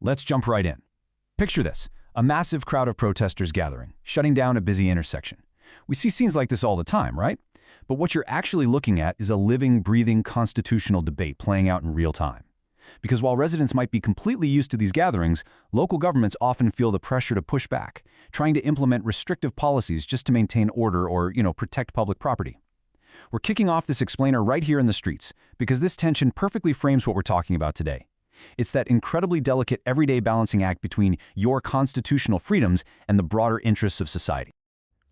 Let's jump right in. Picture this, a massive crowd of protesters gathering, shutting down a busy intersection. We see scenes like this all the time, right? But what you're actually looking at is a living, breathing constitutional debate playing out in real time. Because while residents might be completely used to these gatherings, local governments often feel the pressure to push back, trying to implement restrictive policies just to maintain order or, protect public property. We're kicking off this explainer right here in the streets, because this tension perfectly frames what we're talking about today. It's that incredibly delicate everyday balancing act between your constitutional freedoms and the broader interests of society.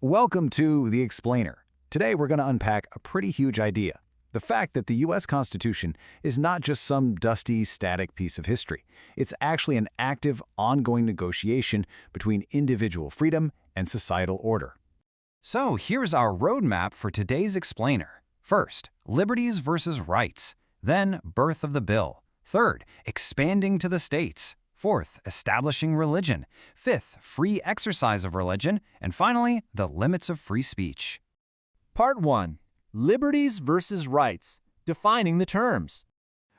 Welcome to The Explainer. Today we're going to unpack a pretty huge idea. The fact that the U.S. Constitution is not just some dusty, static piece of history. It's actually an active, ongoing negotiation between individual freedom and societal order. So here's our roadmap for today's explainer. First, liberties versus rights. Then, birth of the bill. Third, expanding to the states. Fourth, establishing religion. Fifth, free exercise of religion. And finally, the limits of free speech. Part 1. Liberties versus rights. Defining the terms.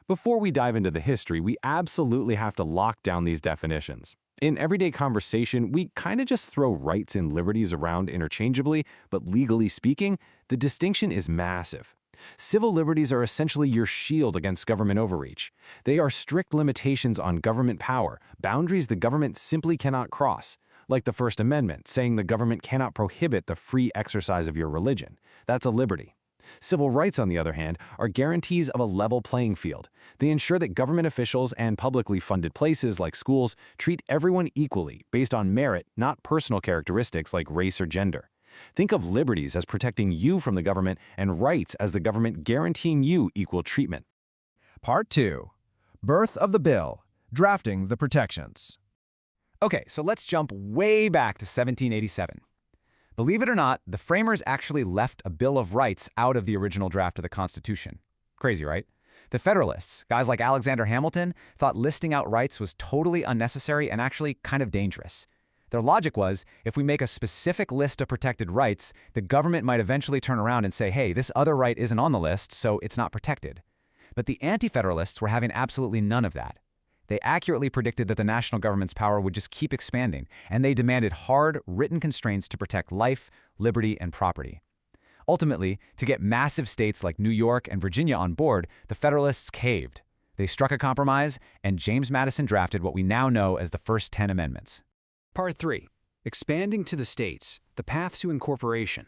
Before we dive into the history, we absolutely have to lock down these definitions. In everyday conversation, we kind of just throw rights and liberties around interchangeably, but legally speaking, the distinction is massive. Civil liberties are essentially your shield against government overreach. They are strict limitations on government power, boundaries the government simply cannot cross, like the First Amendment, saying the government cannot prohibit the free exercise of your religion. That's a liberty. Civil rights, on the other hand, are guarantees of a level playing field. They ensure that government officials and publicly funded places like schools treat everyone equally based on merit, not personal characteristics like race or gender. Think of liberties as protecting you from the government and rights as the government guaranteeing you equal treatment. Part 2. Birth of the Bill. Drafting the Protections. Okay, so let's jump way back to 1787. Believe it or not, the framers actually left a Bill of Rights out of the original draft of the Constitution. Crazy, right? The Federalists, guys like Alexander Hamilton, thought listing out rights was totally unnecessary and actually kind of dangerous. Their logic was, if we make a specific list of protected rights, the government might eventually turn around and say, hey, this other right isn't on the list, so it's not protected. But the Anti-Federalists were having absolutely none of that. They accurately predicted that the national government's power would just keep expanding, and they demanded hard, written constraints to protect life, liberty, and property. Ultimately, to get massive states like New York and Virginia on board, the Federalists caved. They struck a compromise, and James Madison drafted what we now know as the first 10 amendments. Part 3. Expanding to the states. The path to incorporation.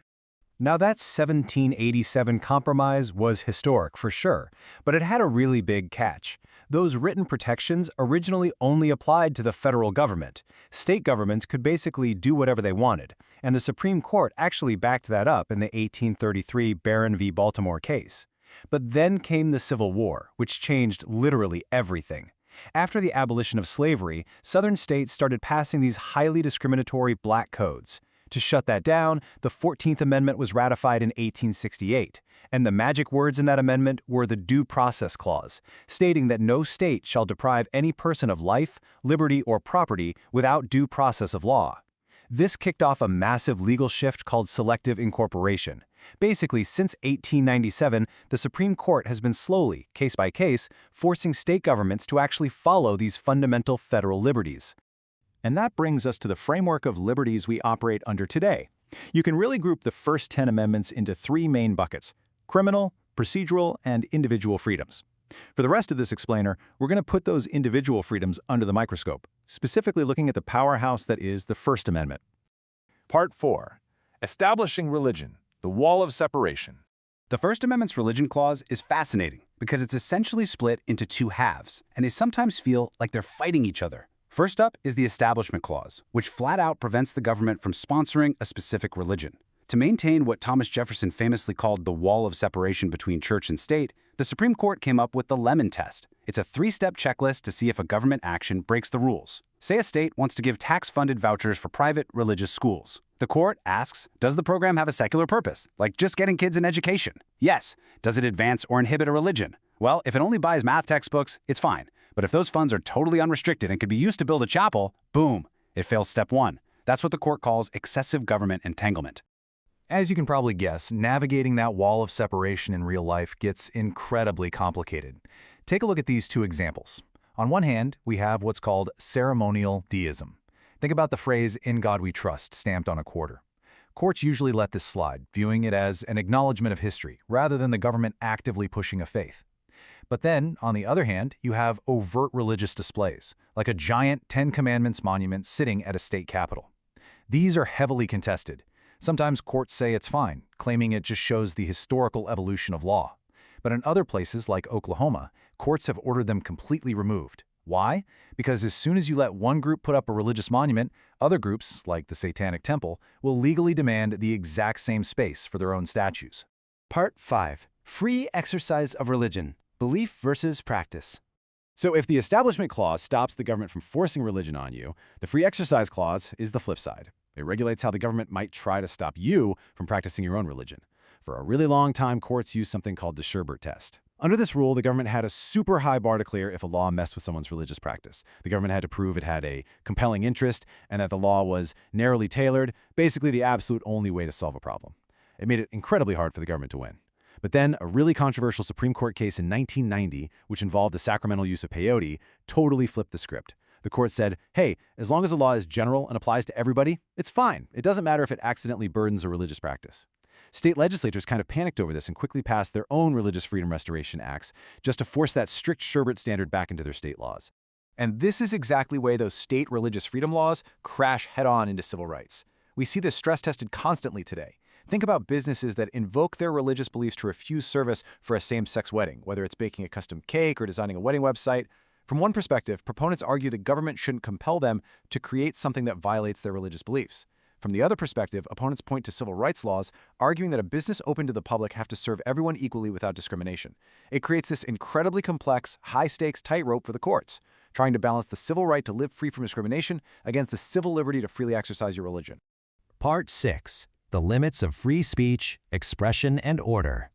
Now that 1787 compromise was historic for sure, but it had a really big catch. Those written protections originally only applied to the federal government. State governments could basically do whatever they wanted, and the Supreme Court actually backed that up in the 1833 Barron v. Baltimore case. But then came the Civil War, which changed literally everything. After the abolition of slavery, Southern states started passing these highly discriminatory black codes. To shut that down, the 14th Amendment was ratified in 1868, and the magic words in that amendment were the Due Process Clause, stating that no state shall deprive any person of life, liberty, or property without due process of law. This kicked off a massive legal shift called selective incorporation. Basically, since 1897, the Supreme Court has been slowly, case by case, forcing state governments to actually follow these fundamental federal liberties. And that brings us to the framework of liberties we operate under today. You can really group the first 10 amendments into 3 main buckets: criminal, procedural, and individual freedoms. For the rest of this explainer, we're going to put those individual freedoms under the microscope, specifically looking at the powerhouse that is the First Amendment. Part 4. Establishing religion, the wall of separation. The First Amendment's religion clause is fascinating because it's essentially split into 2 halves, and they sometimes feel like they're fighting each other. First up is the Establishment Clause, which flat out prevents the government from sponsoring a specific religion. To maintain what Thomas Jefferson famously called the wall of separation between church and state, the Supreme Court came up with the Lemon Test. It's a 3-step checklist to see if a government action breaks the rules. Say a state wants to give tax-funded vouchers for private religious schools. The court asks, does the program have a secular purpose, like just getting kids an education? Yes. Does it advance or inhibit a religion? Well, if it only buys math textbooks, it's fine. But if those funds are totally unrestricted and could be used to build a chapel, boom, it fails step 1. That's what the court calls excessive government entanglement. As you can probably guess, navigating that wall of separation in real life gets incredibly complicated. Take a look at these 2 examples. On one hand, we have what's called ceremonial deism. Think about the phrase, "In God we trust," stamped on a quarter. Courts usually let this slide, viewing it as an acknowledgement of history, rather than the government actively pushing a faith. But then, on the other hand, you have overt religious displays, like a giant Ten Commandments monument sitting at a state capitol. These are heavily contested. Sometimes courts say it's fine, claiming it just shows the historical evolution of law. But in other places, like Oklahoma, courts have ordered them completely removed. Why? Because as soon as you let one group put up a religious monument, other groups, like the Satanic Temple, will legally demand the exact same space for their own statues. Part 5. Free exercise of religion. Belief versus practice. So if the Establishment Clause stops the government from forcing religion on you, the Free Exercise Clause is the flip side. It regulates how the government might try to stop you from practicing your own religion. For a really long time, courts used something called the Sherbert test. Under this rule, the government had a super high bar to clear if a law messed with someone's religious practice. The government had to prove it had a compelling interest and that the law was narrowly tailored, basically the absolute only way to solve a problem. It made it incredibly hard for the government to win. But then a really controversial Supreme Court case in 1990, which involved the sacramental use of peyote, totally flipped the script. The court said, hey, as long as the law is general and applies to everybody, it's fine. It doesn't matter if it accidentally burdens a religious practice. State legislatures kind of panicked over this and quickly passed their own Religious Freedom Restoration Acts just to force that strict Sherbert standard back into their state laws. And this is exactly why those state religious freedom laws crash head-on into civil rights. We see this stress-tested constantly today. Think about businesses that invoke their religious beliefs to refuse service for a same-sex wedding, whether it's baking a custom cake or designing a wedding website. From one perspective, proponents argue the government shouldn't compel them to create something that violates their religious beliefs. From the other perspective, opponents point to civil rights laws, arguing that a business open to the public have to serve everyone equally without discrimination. It creates this incredibly complex, high-stakes tightrope for the courts, trying to balance the civil right to live free from discrimination against the civil liberty to freely exercise your religion. Part 6. The limits of free speech, expression, and order.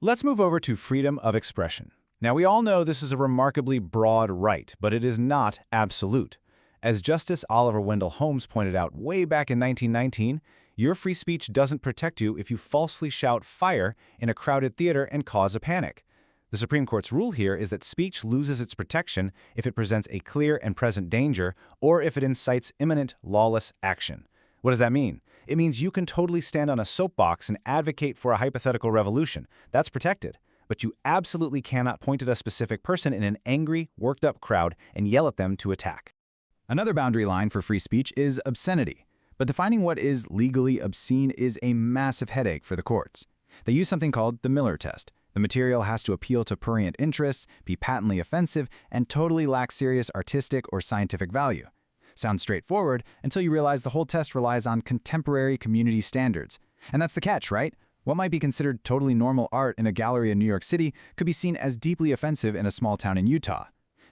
Let's move over to freedom of expression. Now, we all know this is a remarkably broad right, but it is not absolute. As Justice Oliver Wendell Holmes pointed out way back in 1919, your free speech doesn't protect you if you falsely shout "fire" in a crowded theater and cause a panic. The Supreme Court's rule here is that speech loses its protection if it presents a clear and present danger or if it incites imminent lawless action. What does that mean? It means you can totally stand on a soapbox and advocate for a hypothetical revolution. That's protected. But you absolutely cannot point at a specific person in an angry, worked-up crowd and yell at them to attack. Another boundary line for free speech is obscenity. But defining what is legally obscene is a massive headache for the courts. They use something called the Miller test. The material has to appeal to prurient interests, be patently offensive, and totally lack serious artistic or scientific value. Sounds straightforward until you realize the whole test relies on contemporary community standards. And that's the catch, right? What might be considered totally normal art in a gallery in New York City could be seen as deeply offensive in a small town in Utah.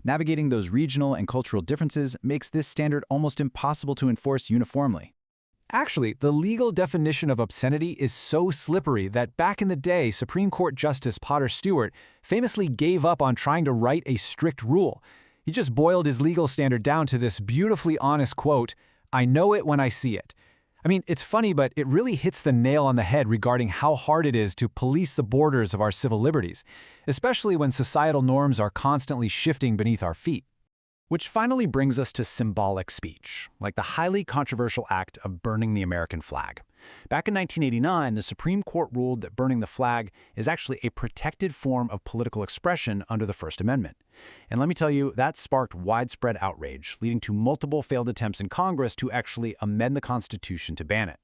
Navigating those regional and cultural differences makes this standard almost impossible to enforce uniformly. Actually, the legal definition of obscenity is so slippery that back in the day, Supreme Court Justice Potter Stewart famously gave up on trying to write a strict rule. He just boiled his legal standard down to this beautifully honest quote, "I know it when I see it." I mean, it's funny, but it really hits the nail on the head regarding how hard it is to police the borders of our civil liberties, especially when societal norms are constantly shifting beneath our feet. Which finally brings us to symbolic speech, like the highly controversial act of burning the American flag. Back in 1989, the Supreme Court ruled that burning the flag is actually a protected form of political expression under the First Amendment. And let me tell you, that sparked widespread outrage, leading to multiple failed attempts in Congress to actually amend the Constitution to ban it.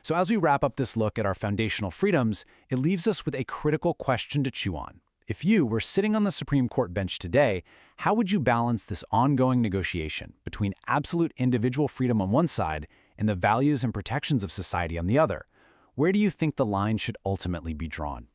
So as we wrap up this look at our foundational freedoms, it leaves us with a critical question to chew on. If you were sitting on the Supreme Court bench today, how would you balance this ongoing negotiation between absolute individual freedom on one side and the values and protections of society on the other? Where do you think the line should ultimately be drawn?